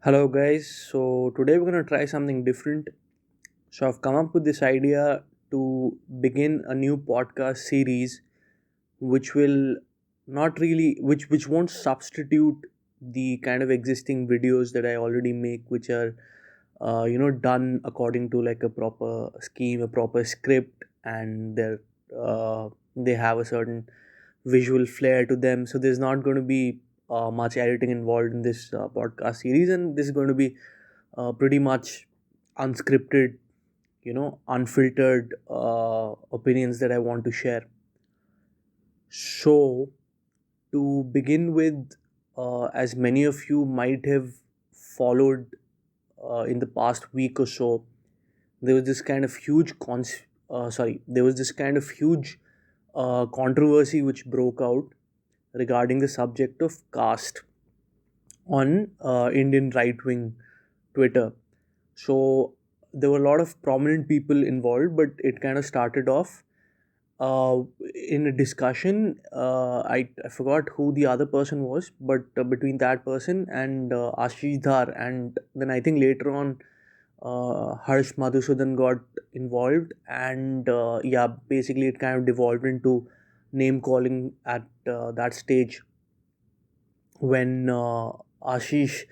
Hello, guys. So, today we're going to try something different. So, I've come up with this idea to begin a new podcast series which will not really which won't substitute the kind of existing videos that I already make, which are done according to like a proper scheme, a proper script, and they have a certain visual flair to them. So there's not going to be much editing involved in this podcast series, and this is going to be pretty much unscripted, unfiltered opinions that I want to share. So, to begin with, as many of you might have followed in the past week or so, there was this kind of there was this kind of huge controversy which broke out regarding the subject of caste on Indian right wing Twitter. So there were a lot of prominent people involved, but it kind of started off uh, in a discussion. I forgot who the other person was, but between that person and Ashish Dhar, and then I think later on Harsh Madhusudan got involved, and yeah, basically it kind of devolved into name calling at that stage when Ashish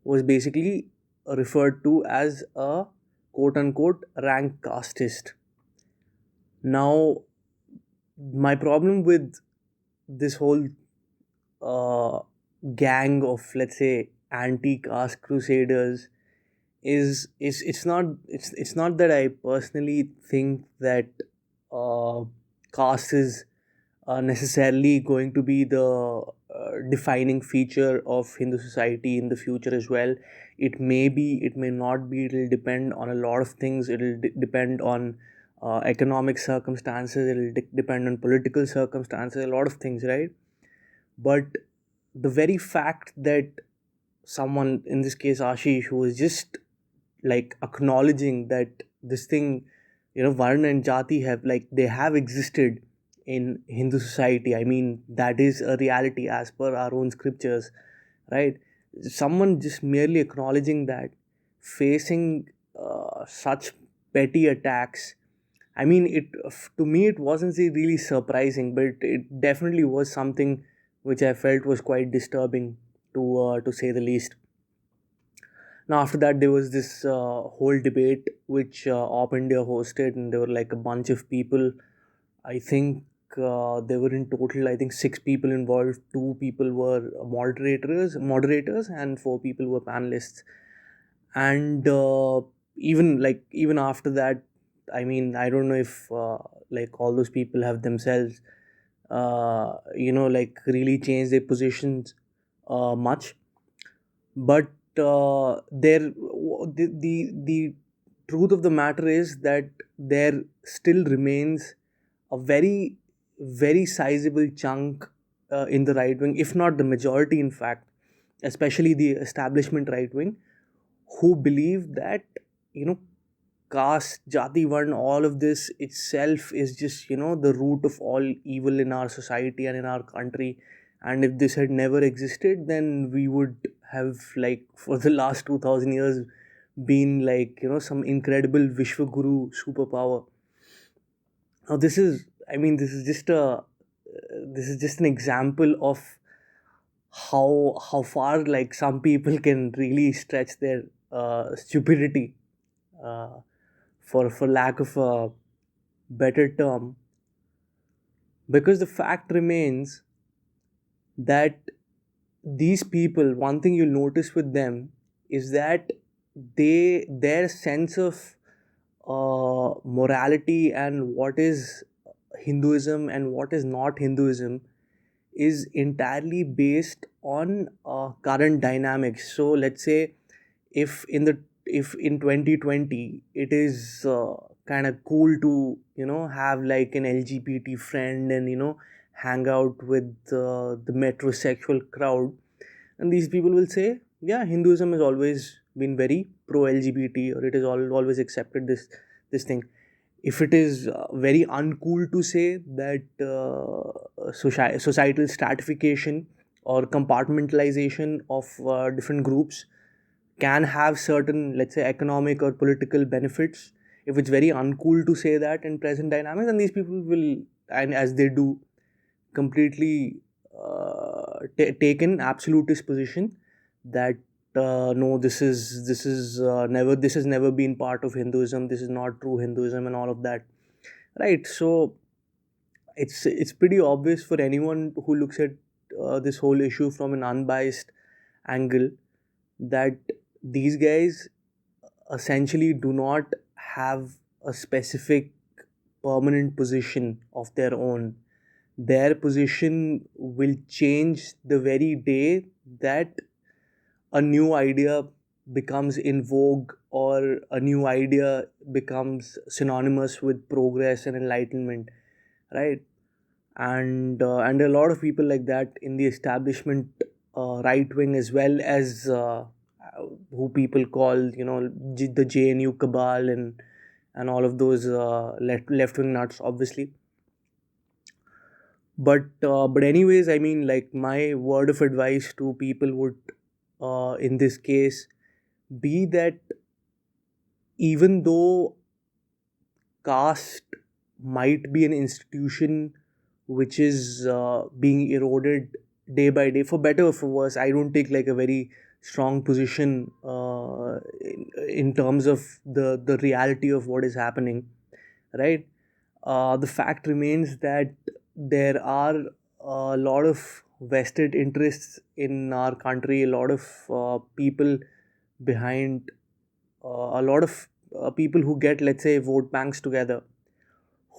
was basically referred to as a quote unquote rank casteist. Now, my problem with this whole uh, gang of, let's say, anti-caste crusaders is it's not that I personally think that uh, caste is necessarily going to be the defining feature of Hindu society in the future as well. It may be, it may not be. It'll depend on a lot of things. It'll depend on economic circumstances. It'll depend on political circumstances. A lot of things, right? But the very fact that someone, in this case Ashish, who is just like acknowledging that this thing, Varna and Jati have, like, they have existed in Hindu society. I mean, that is a reality as per our own scriptures, right? Someone just merely acknowledging that, facing such petty attacks. I mean, it to me it wasn't really surprising, but it definitely was something which I felt was quite disturbing, to say the least. Now, after that, there was this whole debate which Op India hosted, and there were like a bunch of people. I think there were in total, I think, six people involved. Two people were moderators, and four people were panelists. And even after that, I mean, I don't know if like all those people have themselves, like really changed their positions much, but the truth of the matter is that there still remains a very sizable chunk in the right wing, if not the majority, in fact, especially the establishment right wing, who believe that, you know caste, jati, varn, all of this itself is just, the root of all evil in our society and in our country. And if this had never existed, then we would have, like, for the last 2000 years, been like, some incredible vishwaguru superpower. Now, this is just an example of how far, like, some people can really stretch their stupidity, uh, for lack of a better term, because the fact remains that these people, one thing you'll notice with them is that their sense of morality and what is Hinduism and what is not Hinduism is entirely based on current dynamics. So let's say, if in the if in 2020 it is kind of cool to, have like an LGBT friend, and, hang out with the metrosexual crowd, and these people will say, yeah, Hinduism has always been very pro LGBT, or it has always accepted this thing. If it is very uncool to say that societal stratification or compartmentalization of different groups can have certain, let's say, economic or political benefits. If it's very uncool to say that in present dynamics, then these people will, and as they do, completely take an absolutist position that no, this has never been part of Hinduism. This is not true Hinduism and all of that, right? So it's pretty obvious for anyone who looks at this whole issue from an unbiased angle that these guys essentially do not have a specific permanent position of their own. Their position will change the very day that a new idea becomes in vogue, or a new idea becomes synonymous with progress and enlightenment, right? And a lot of people like that in the establishment, right wing, as well as who people call, the JNU cabal, and all of those left wing nuts, obviously. But anyways, I mean, like, my word of advice to people would, in this case, be that even though caste might be an institution which is being eroded day by day, for better or for worse. I don't take like a very strong position in terms of the reality of what is happening, right? The fact remains that there are a lot of vested interests in our country, a lot of people behind, a lot of people who get, let's say, vote banks together,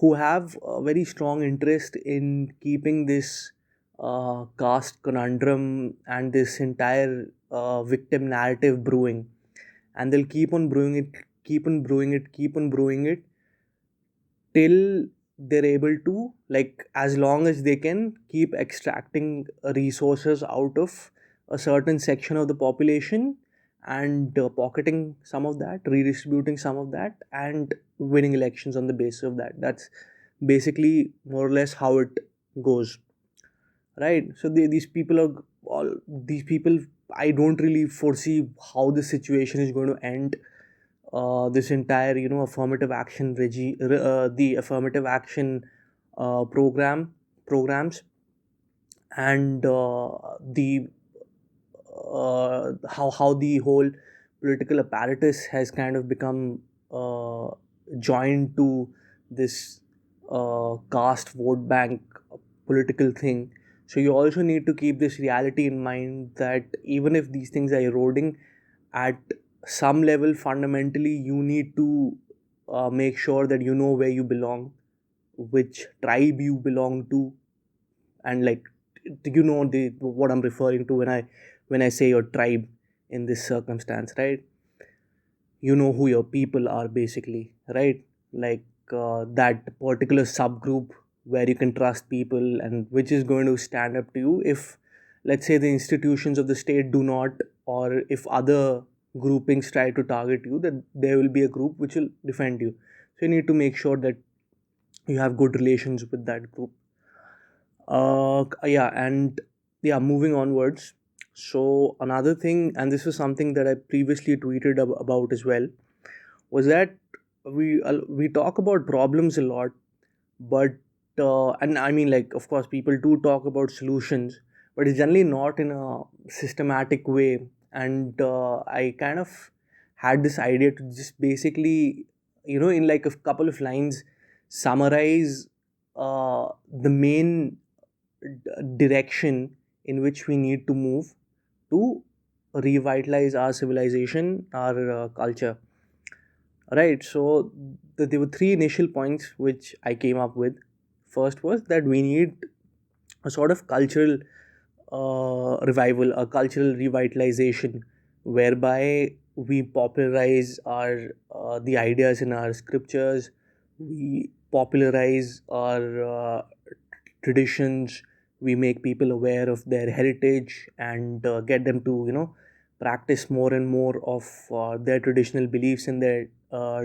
who have a very strong interest in keeping this caste conundrum and this entire victim narrative brewing. And they'll keep on brewing it, keep on brewing it, keep on brewing it till they're able to, like, as long as they can keep extracting resources out of a certain section of the population, and pocketing some of that, redistributing some of that, and winning elections on the basis of that. That's basically more or less how it goes, right? So these people are all these people. I don't really foresee how the situation is going to end. This entire, affirmative action the affirmative action programs, and the how the whole political apparatus has kind of become joined to this caste vote bank political thing. So you also need to keep this reality in mind, that even if these things are eroding, at some level, fundamentally, you need to make sure that you know where you belong, which tribe you belong to, and, like, the what I'm referring to when I say your tribe in this circumstance, right? You know who your people are, basically, right? Like, that particular subgroup where you can trust people, and which is going to stand up to you if, let's say, the institutions of the state do not, or if other groupings try to target you, that there will be a group which will defend you. So you need to make sure that you have good relations with that group. Yeah, and yeah, moving onwards. So another thing, and this is something that I previously tweeted about as well, was that we talk about problems a lot, but and I mean, like, of course, people do talk about solutions, but it's generally not in a systematic way. And I kind of had this idea to just basically, in like a couple of lines, summarize the main direction in which we need to move to revitalize our civilization, our culture. Right. So there were three initial points which I came up with. First was that we need a sort of cultural revival, a cultural revitalization, whereby we popularize our the ideas in our scriptures, we popularize our traditions, we make people aware of their heritage, and get them to, practice more and more of their traditional beliefs in their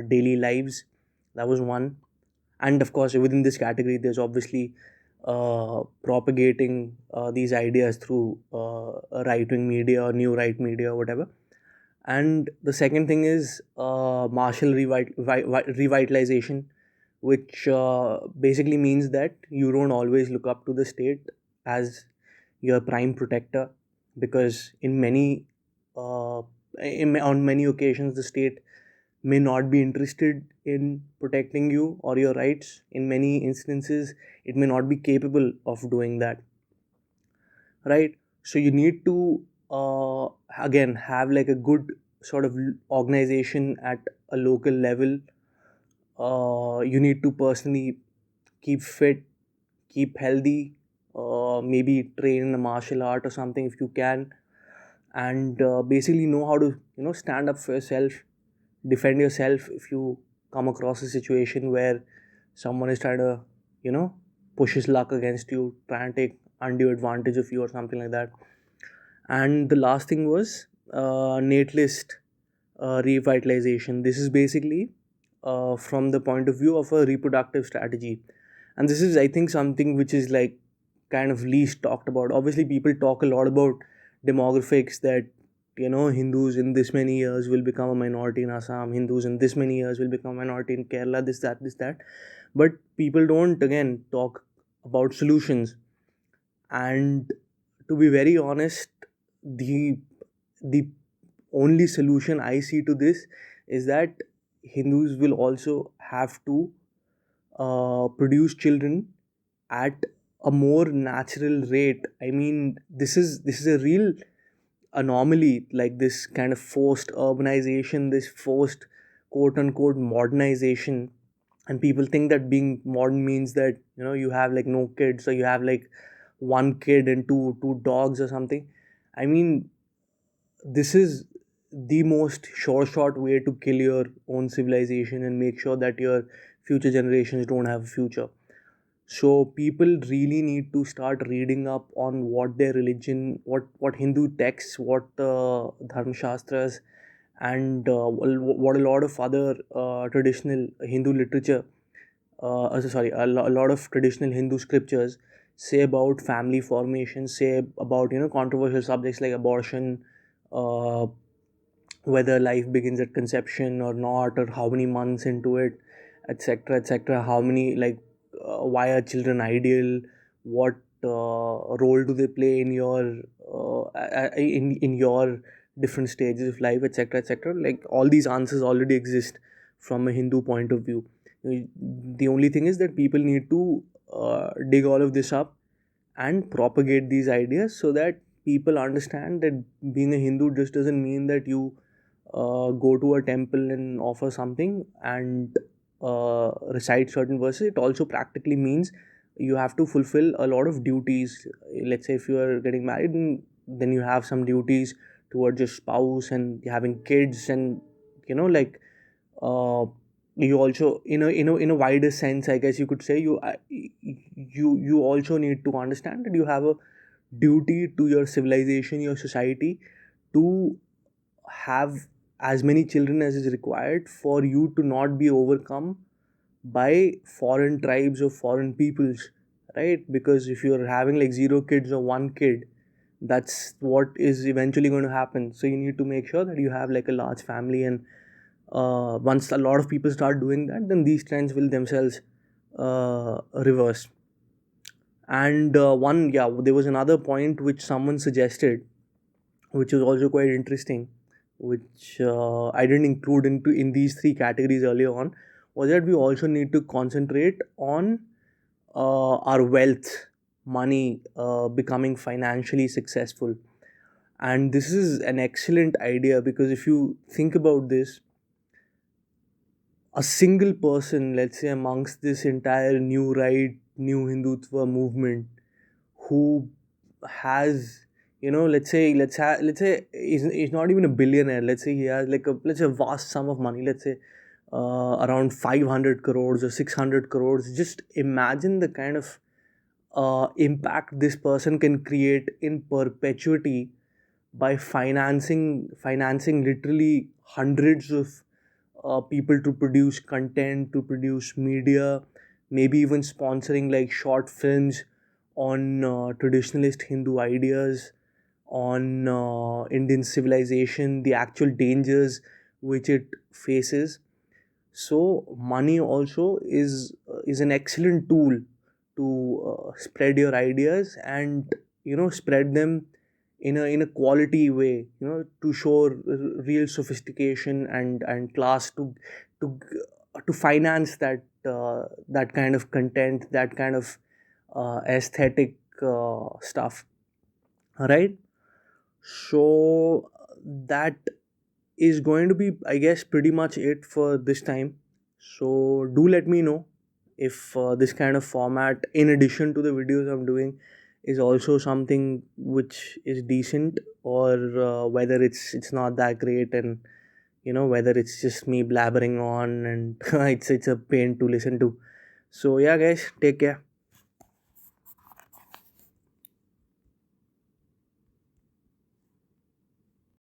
daily lives. That was one. And of course, within this category, there's obviously propagating these ideas through right wing media or new right media or whatever. And the second thing is martial revitalization, which basically means that you don't always look up to the state as your prime protector, because in many on many occasions the state may not be interested in protecting you or your rights. In many instances it may not be capable of doing that, right? So you need to again have like a good sort of organization at a local level. You need to personally keep fit, keep healthy, maybe train in a martial art or something if you can, and basically know how to stand up for yourself, defend yourself if you come across a situation where someone is trying to you know push his luck against you, try and take undue advantage of you or something like that. And the last thing was natalist revitalization. This is basically from the point of view of a reproductive strategy, and this is, I think, something which is like kind of least talked about. Obviously people talk a lot about demographics, that Hindus in this many years will become a minority in Assam, Hindus in this many years will become a minority in Kerala, this that, but people don't again talk about solutions. And to be very honest, the the only solution I see to this is that Hindus will also have to produce children at a more natural rate. I mean, this is a real anomaly, like this kind of forced urbanization, this forced quote unquote modernization. And people think that being modern means that you have like no kids, or you have like one kid and two dogs or something. I mean, this is the most sure shot way to kill your own civilization and make sure that your future generations don't have a future. So people really need to start reading up on what their religion, what Hindu texts, what dharma shastras, and what a lot of other traditional Hindu literature, sorry, a lot of traditional Hindu scriptures say about family formation, say about controversial subjects like abortion, uh, whether life begins at conception or not, or how many months into it, etc., etc. How many, like, why are children ideal? What role do they play in your in your different stages of life, etc., etc.? Like, all these answers already exist from a Hindu point of view. The only thing is that people need to dig all of this up and propagate these ideas, so that people understand that being a Hindu just doesn't mean that you go to a temple and offer something and recite certain verses. It also practically means you have to fulfill a lot of duties. Let's say if you are getting married, then you have some duties towards your spouse and having kids, and like, uh, you also, in a wider sense, I guess you could say, you also need to understand that you have a duty to your civilization, your society, to have as many children as is required for you to not be overcome by foreign tribes or foreign peoples, right? Because if you're having like zero kids or one kid, that's what is eventually going to happen. So you need to make sure that you have like a large family, and once a lot of people start doing that, then these trends will themselves reverse. And one yeah there was another point which someone suggested, which was also quite interesting, which I didn't include in these three categories earlier on, was that we also need to concentrate on our wealth, money, becoming financially successful. And this is an excellent idea, because if you think about this, a single person, let's say, amongst this entire new right, new Hindutva movement, who has, let's say he's not even a billionaire. Let's say he has like a vast sum of money. Let's say around 500 crores or 600 crores. Just imagine the kind of impact this person can create in perpetuity by financing literally hundreds of people to produce content, to produce media, maybe even sponsoring like short films on traditionalist Hindu ideas, on Indian civilization, the actual dangers which it faces. So money also is an excellent tool to spread your ideas, and spread them in a quality way, to show real sophistication and class, to to finance that kind of content, that kind of aesthetic stuff, right? So that is going to be, I guess, pretty much it for this time. So do let me know if this kind of format, in addition to the videos I'm doing, is also something which is decent, or whether it's not that great, and whether it's just me blabbering on and it's a pain to listen to. So yeah, guys, take care.